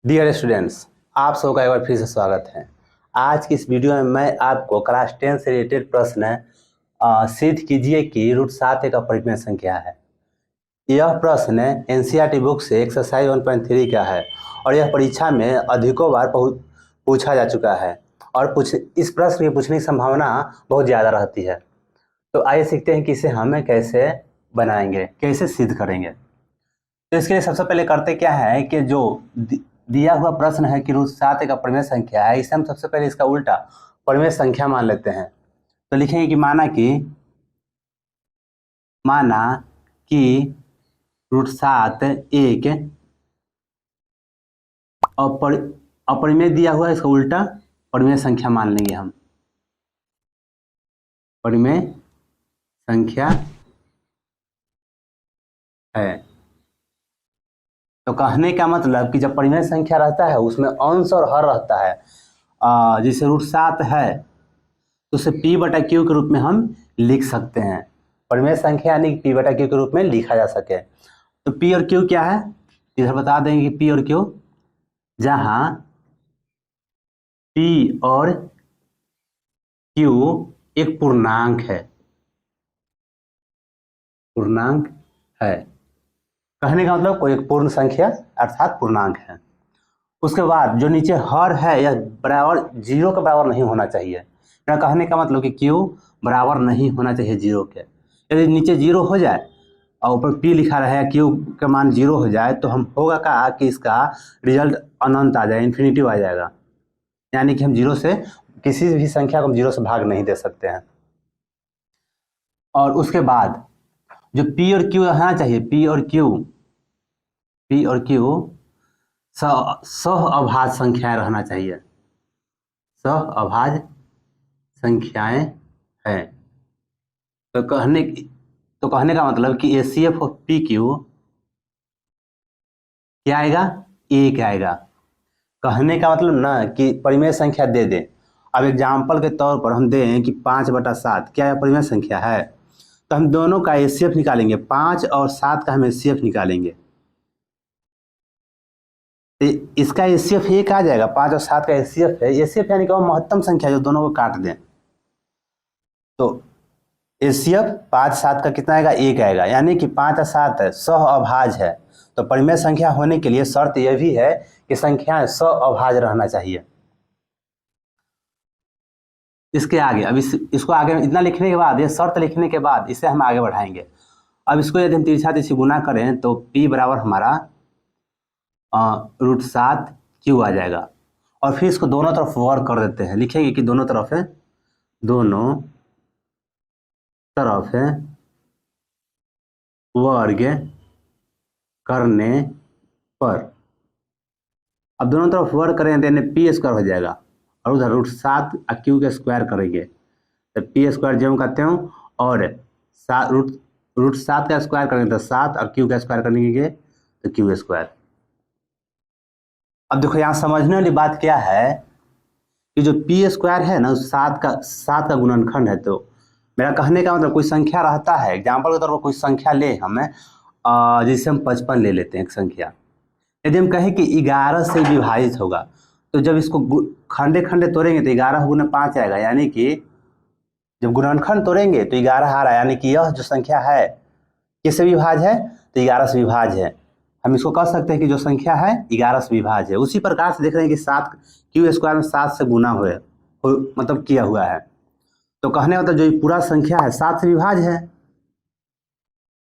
Dear students, आप सबका एक बार फिर से स्वागत है। आज की इस वीडियो में मैं आपको क्लास 10 से रिलेटेड प्रश्न सिद्ध कीजिए कि √7 एक अपरिमेय संख्या है। यह प्रश्न एनसीईआरटी बुक से एक्सरसाइज 1.3 का है और यह परीक्षा में अधिकों बार पूछा जा चुका है और इस प्रश्न की पूछने की संभावना बहुत ज़्यादा रहती है। तो आइए सीखते हैं कि इसे हम कैसे बनाएंगे, कैसे सिद्ध करेंगे। तो इसके लिए सबसे पहले करते क्या है कि जो दिया हुआ प्रश्न है कि √7 एक अपरिमेय संख्या है, इसे हम सबसे पहले इसका उल्टा परिमेय संख्या मान लेते हैं। तो लिखेंगे कि माना कि √7 एक अपरिमेय दिया हुआ है, इसका उल्टा परिमेय संख्या मान लेंगे हम। परिमेय संख्या है तो कहने का मतलब कि जब परिमेय संख्या रहता है उसमें अंश और हर रहता है। जैसे √7 है तो उसे p/q के रूप में हम लिख सकते हैं। परिमेय संख्या यानी कि p/q के रूप में लिखा जा सके। तो p और q क्या है, इधर बता देंगे कि p और q, जहां p और q एक पूर्णांक है। कहने का मतलब कोई एक पूर्ण संख्या अर्थात पूर्णांक है। उसके बाद जो नीचे हर है यह बराबर 0 के बराबर नहीं होना चाहिए। मेरा कहने का मतलब कि q बराबर नहीं होना चाहिए 0 के। यदि नीचे 0 हो जाए और ऊपर p लिखा रहे, q का मान 0 हो जाए तो हम होगा क्या कि इसका रिजल्ट अनंत आ जाए, इन्फिनिटिव आ जाएगा। यानी कि हम 0 से किसी भी संख्या को हम 0 से भाग नहीं दे सकते हैं। और उसके बाद जो p और q रहना चाहिए, p और q सहअभाज्य संख्याएं रहना चाहिए। सहअभाज्य संख्याएं हैं। तो कहने का मतलब कि ACF ऑफ PQ क्या आएगा, 1 आएगा। कहने का मतलब ना कि परिमेय संख्या दे दे। अब एग्जाम्पल के तौर पर हम दें कि 5/7 क्या है, परिमेय संख्या है। तो हम दोनों का ACF निकालेंगे, 5 और 7 का हम ACF निकालेंगे। तो इसका ACF 1 आ जाएगा, 5 और 7 का ACF है। ACF यानी कि वो महत्तम संख्या जो दोनों को काट दें। तो ACF 5 7 का कितना आएगा, 1 आएगा। यानी कि 5 और 7 सहअभाज्य है। तो परिमेय संख्या होने के लिए शर्त यह भी है कि संख्याएं सहअभाज्य रहना चाहिए। इसके आगे अब इसको आगे इतना लिखने के बाद, ये शर्त लिखने के बाद इसे हम आगे बढ़ाएंगे। अब इसको यदि हम तिरछा तिरछी गुना करें तो p बराबर हमारा √7q आ जाएगा। और फिर इसको दोनों तरफ वर्ग कर देते हैं। लिखेंगे कि दोनों तरफ वर्ग करने पर, अब दोनों तरफ वर्ग करें तो p² हो जाएगा और उधर √7 q के स्क्वायर करेंगे तो p² जो कहते हो, और √7 का स्क्वायर करेंगे तो 7 और q का स्क्वायर करेंगे तो q²। अब देखो यहाँ समझने वाली बात क्या है कि जो p² है ना, 7 का गुणनखंड है। तो मेरा कहने का मतलब कोई संख्या रहता है, एग्जाम्पल के तौर पर कोई संख्या ले हमें, जैसे हम 55 ले लेते हैं एक संख्या। यदि हम कहें कि 11 से विभाजित होगा तो जब इसको खंडे खंडे तोड़ेंगे तो 11 × 5 आएगा। यानी कि जब गुणनखंड तोड़ेंगे तो 11 आ रहा है। यानी कि यह जो संख्या है किससे विभाज्य है, तो 11 से विभाज्य है। हम इसको कह सकते हैं कि जो संख्या है 11 से विभाज्य है। उसी प्रकार से देख रहे हैं कि 7 q² में 7 से गुना मतलब किया हुआ है। तो कहने मतलब जो पूरा संख्या है 7 से विभाज्य है।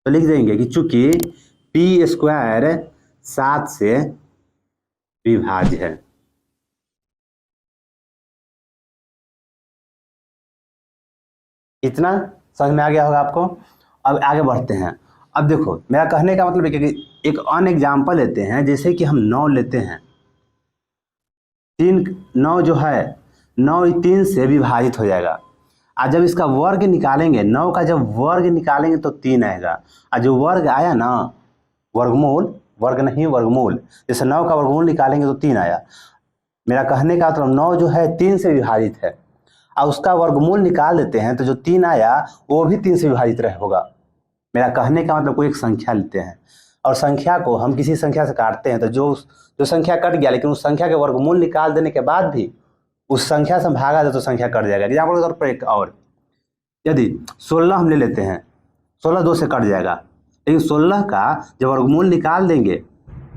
तो लिख देंगे कि चूंकि p² 7 से विभाज्य है। इतना समझ में आ गया होगा आपको। अब आगे बढ़ते हैं। अब देखो मेरा कहने का मतलब है कि एक अन्य एग्जाम्पल लेते हैं। जैसे कि हम 9 लेते हैं, 9 जो है 9 3 से विभाजित हो जाएगा। और जब इसका वर्ग निकालेंगे, 9 का जब वर्ग निकालेंगे तो 3 आएगा। और जो वर्ग आया ना, वर्गमूल, जैसे 9 का वर्गमूल निकालेंगे तो 3 आया। मेरा कहने का मतलब 9 जो है 3 से विभाजित है और उसका वर्गमूल निकाल देते हैं तो जो 3 आया वो भी 3 से विभाजित होगा। मेरा कहने का मतलब कोई एक संख्या लेते हैं और संख्या को हम किसी संख्या से काटते हैं तो जो जो संख्या कट गया लेकिन उस संख्या के वर्गमूल निकाल देने के बाद भी उस संख्या से भागा जाए तो संख्या कट जाएगा। एग्जाम्पल के तौर पर एक और, यदि 16 हम ले लेते हैं, 16 2 से कट जाएगा, लेकिन 16 का जब वर्गमूल निकाल देंगे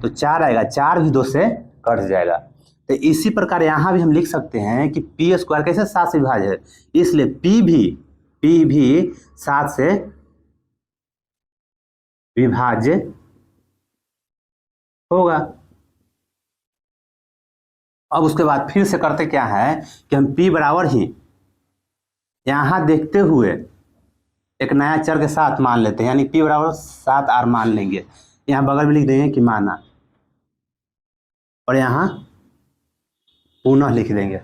तो 4 आएगा, 4 भी 2 से कट जाएगा। तो इसी प्रकार यहाँ भी हम लिख सकते हैं कि पी स्क्वायर कैसे 7 से विभाज्य है, इसलिए पी भी 7 से विभाज्य होगा। अब उसके बाद फिर से करते क्या है कि हम p बराबर ही यहाँ देखते हुए एक नया चर के साथ मान लेते हैं, यानी p बराबर 7r मान लेंगे। यहाँ बगल में लिख देंगे कि माना, और यहाँ पुनः लिख देंगे।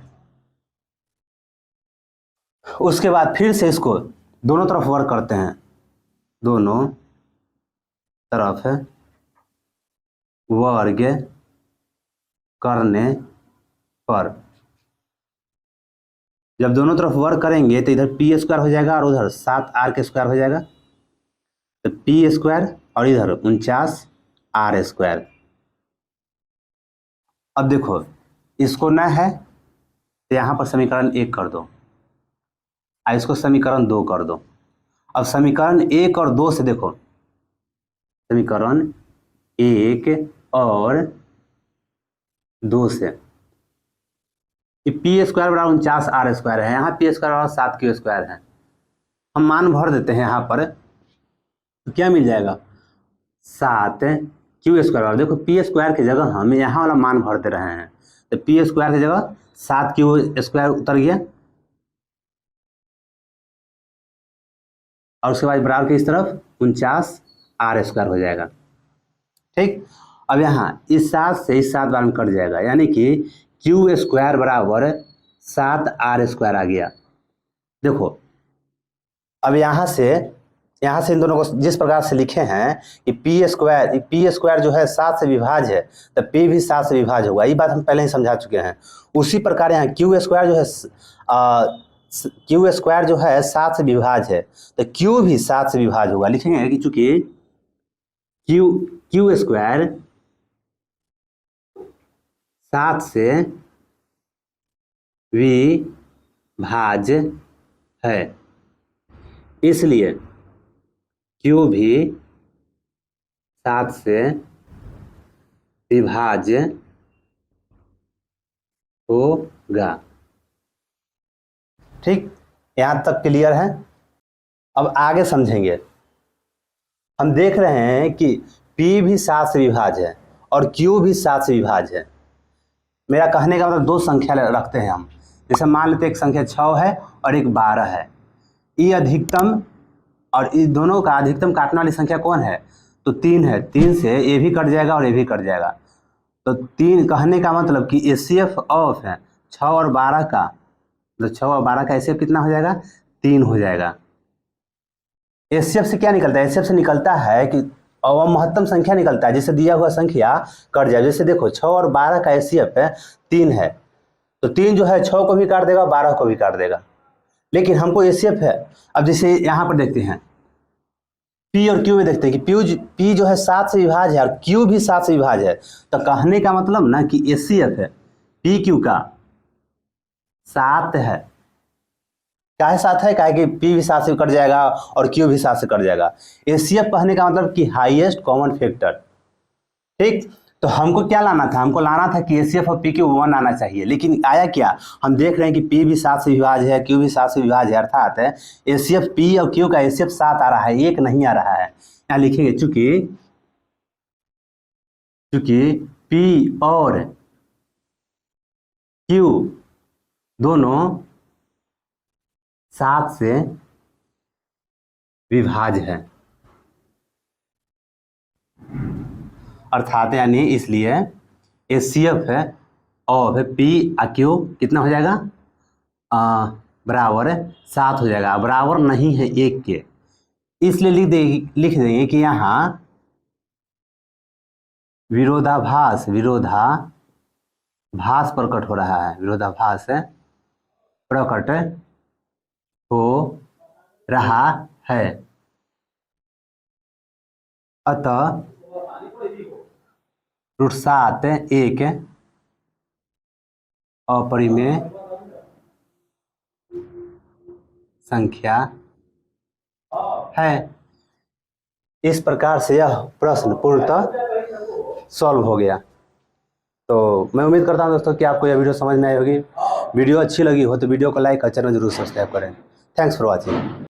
उसके बाद फिर से इसको दोनों तरफ वर्क करते हैं, दोनों तरफ वर्ग करने पर जब दोनों तरफ वर्ग करेंगे तो इधर पी स्क्वायर हो जाएगा और उधर 7r के स्क्वायर हो जाएगा, तो पी स्क्वायर और इधर 49r स्क्वायर। अब देखो इसको न है तो यहाँ पर समीकरण 1 कर दो, इसको समीकरण 2 कर दो। अब समीकरण 1 और 2 से देखो, समीकरण 1 और 2 से पी स्क्वायर बराबर 49r स्क्वायर है, यहाँ पी स्क्वायर बराबर 7q स्क्वायर है। हम मान भर देते हैं यहाँ पर, तो क्या मिल जाएगा 7q स्क्वायर। देखो पी स्क्वायर की जगह हम यहाँ वाला मान भर दे रहे हैं, तो पी स्क्वायर की जगह 7q स्क्वायर उतर गया, और उसके बाद बराबर की इस तरफ 49r स्क्वायर हो जाएगा। ठीक, अब यहाँ इस 7 से इस 7 बार में कट जाएगा, यानी कि q स्क्वायर बराबर 7r स्क्वायर आ गया। देखो अब यहाँ से इन दोनों को जिस प्रकार से लिखे हैं कि पी स्क्वायर जो है 7 से विभाज्य है, तो p भी 7 से विभाज्य होगा। ये बात हम पहले ही समझा चुके हैं। उसी प्रकार यहाँ q स्क्वायर जो है 7 से विभाज्य है, तो q भी 7 से विभाज्य होगा। लिखेंगे कि चूंकि q स्क्वायर 7 से विभाज्य है, इसलिए q भी 7 से विभाज्य होगा। ठीक, यहाँ तक क्लियर है। अब आगे समझेंगे। हम देख रहे हैं कि p भी 7 से विभाज्य है और q भी 7 से विभाज्य है। मेरा कहने का मतलब दो संख्या रखते हैं हम, जैसे मान लेते हैं एक संख्या 6 है और एक 12 है। ये अधिकतम और इस दोनों का अधिकतम काटने वाली संख्या कौन है, तो 3 है। 3 से ये भी कट जाएगा और ये भी कट जाएगा, तो 3 कहने का मतलब कि एचसीएफ ऑफ है 6 और 12 का, तो 6 और 12 का एचसीएफ कितना हो जाएगा, 3 हो जाएगा। एचसीएफ से क्या निकलता है, एचसीएफ से निकलता है कि और महत्तम संख्या निकलता है, जिससे दिया हुआ संख्या कट जाए। जैसे देखो 6 और 12 का एचसीएफ है 3 है, तो 3 जो है 6 को भी काट देगा, 12 को भी काट देगा, लेकिन हमको एचसीएफ है। अब जैसे यहाँ पर देखते हैं पी और क्यू में देखते हैं कि पी जो है 7 से विभाज्य है और क्यू भी 7 से विभाज्य है, तो कहने का मतलब ना कि एचसीएफ है पी क्यू का 7 है। काहे 7 है, काहे कि पी भी 7 से कट जाएगा और क्यू भी 7 से कट जाएगा। एचसीएफ कहने का मतलब कि हाईएस्ट कॉमन फैक्टर। ठीक, तो हमको क्या लाना था, हमको लाना था कि एचसीएफ और पी क्यू 1 आना चाहिए, लेकिन आया क्या, हम देख रहे हैं कि पी भी 7 से विभाज्य है, क्यू भी 7 से विभाज्य है, अर्थात एचसीएफ पी और क्यू का एचसीएफ 7 आ रहा है, 1 नहीं आ रहा है। यहाँ लिखेंगे चूंकि पी और क्यू दोनों 7 से विभाज्य है, अर्थात यानी इसलिए एचसीएफ है और पी और क्यू कितना हो जाएगा, बराबर 7 हो जाएगा, बराबर नहीं है 1 के। इसलिए लिख देंगे कि यहाँ विरोधाभास प्रकट हो रहा है, विरोधाभास प्रकट हो रहा है। अतः √7 एक अपरिमेय संख्या है। इस प्रकार से यह प्रश्न पूर्णतः सॉल्व हो गया। तो मैं उम्मीद करता हूं दोस्तों कि आपको यह वीडियो समझ में आई होगी। वीडियो अच्छी लगी हो तो वीडियो को लाइक और चैनल जरूर सब्सक्राइब करें। Thanks for watching.